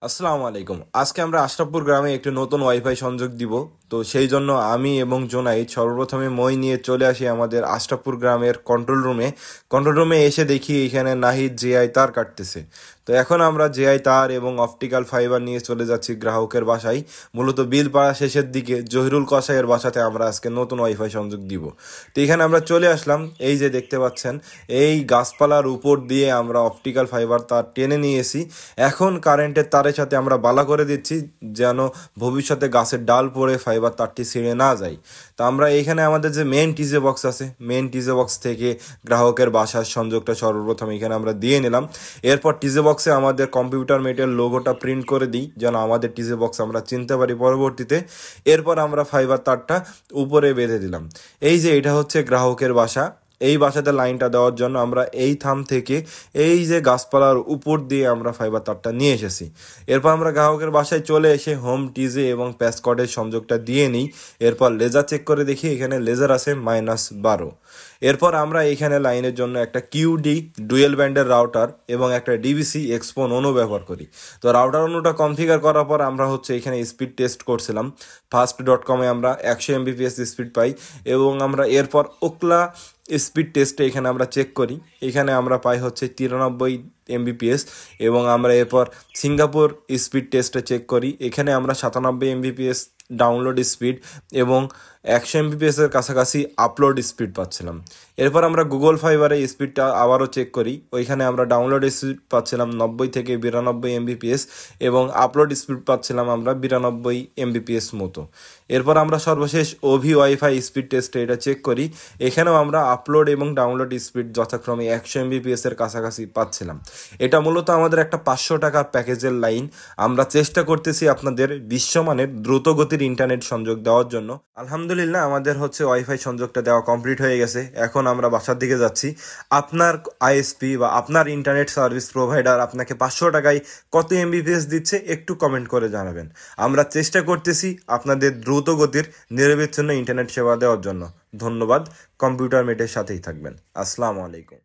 আসসালামু আলাইকুম। আজকে আমরা আশরাফপুর গ্রামে একটি নতুন ওয়াইফাই সংযোগ দিব। তো সেই জন্য আমি এবং জোনাইদ সর্বপ্রথমে মই নিয়ে চলে আসি আমাদের আশরাফপুর গ্রামের কন্ট্রোল রুমে এসে দেখি এখানে নাহিদ জেআই তার কাটতেছে। তো এখন আমরা জেআই তার এবং অপটিক্যাল ফাইবার নিয়ে চলে যাচ্ছি গ্রাহকের বাসায়। মূলত বিল পাড়া শেষের দিকে জহিরুল কসাইয়ের বাসাতে আমরা আজকে নতুন ওয়াইফাই সংযোগ দিব। তো এখানে আমরা চলে আসলাম, এই যে দেখতে পাচ্ছেন এই গাছপালার উপর দিয়ে আমরা অপটিক্যাল ফাইবার তার টেনে নিয়েছি। এখন কারেন্টের তারের সাথে আমরা বালা করে দিচ্ছি যেন ভবিষ্যতে গাছের ডাল পড়ে ফাইবার তারটি ছিঁড়ে না যায়। তো আমরা এখানে আমাদের যে মেন টিজে বক্স আছে, মেন টিজে বক্স থেকে গ্রাহকের বাসার সংযোগটা সর্বপ্রথম এখানে আমরা দিয়ে নিলাম। এরপর টিজে বক্সে আমাদের কম্পিউটার মেটের লোগোটা প্রিন্ট করে দিই যেন আমাদের টিজে বক্স আমরা চিনতে পারি পরবর্তীতে। এরপর আমরা ফাইবার তারটা উপরে বেঁধে দিলাম। এই যে এটা হচ্ছে গ্রাহকের বাসা। এই বাসাতে লাইনটা দেওয়ার জন্য আমরা এই থাম থেকে এই যে গাছপালার উপর দিয়ে আমরা ফাইবার তারটা নিয়ে এসেছি। এরপর আমরা গ্রাহকের বাসায় চলে এসে হোম টিজে এবং প্যাসকর্ডের সংযোগটা দিয়ে নিই। এরপর লেজার চেক করে দেখি এখানে লেজার আছে -12। এরপর আমরা এখানে লাইনের জন্য একটা কিউডি ডুয়েল ব্যান্ডের রাউটার এবং একটা ডিবিসি এক্সপোন অনু ব্যবহার করি। তো রাউটার অনুটা কনফিগার করার পর আমরা এখানে স্পিড টেস্ট করছিলাম। ফাস্ট.কমে আমরা 100 Mbps স্পিড পাই এবং আমরা এরপর ওকলা স্পিড টেস্টে এখানে আমরা চেক করি। এখানে আমরা পাই 93 Mbps এবং আমরা এরপর সিঙ্গাপুর স্পিড টেস্টে চেক করি। এখানে আমরা 97 Mbps ডাউনলোড স্পিড এবং 100 Mbps এর কাছাকাছি আপলোড স্পিড পাচ্ছিলাম। এরপর আমরা গুগল ফাইবারে স্পিডটা আবারও চেক করি। ওইখানে আমরা ডাউনলোড স্পিড পাচ্ছিলাম 90 থেকে 92 Mbps এবং আপলোড স্পিড পাচ্ছিলাম আমরা 92 Mbps মতো। এরপর আমরা সর্বশেষ ওভি ওয়াইফাই স্পিড টেস্টে এটা চেক করি। এখানেও আমরা আপলোড এবং ডাউনলোড স্পিড যথাক্রমে 100 Mbps এর কাছাকাছি পাচ্ছিলাম। এটা মূলত আমাদের একটা 500 টাকার প্যাকেজের লাইন। আমরা চেষ্টা করতেছি আপনাদের বিশ্বমানের দ্রুত গতির ইন্টারনেট সংযোগ দেওয়ার জন্য। আলহামদুলিল্লাহ আমাদের ওয়াইফাই সংযোগটা দেওয়া কমপ্লিট হয়ে গেছে। এখন আমরা বাসার দিকে যাচ্ছি। আপনার আইএসপি বা আপনার ইন্টারনেট সার্ভিস প্রোভাইডার আপনাকে 500 টাকায় কত Mbps দিচ্ছে একটু কমেন্ট করে জানাবেন। আমরা চেষ্টা করতেছি আপনাদের দ্রুত গতির নিরবিচ্ছিন্ন ইন্টারনেট সেবা দেওয়ার জন্য। ধন্যবাদ। কম্পিউটার মেটের সাথেই থাকবেন। আসসালামু আলাইকুম।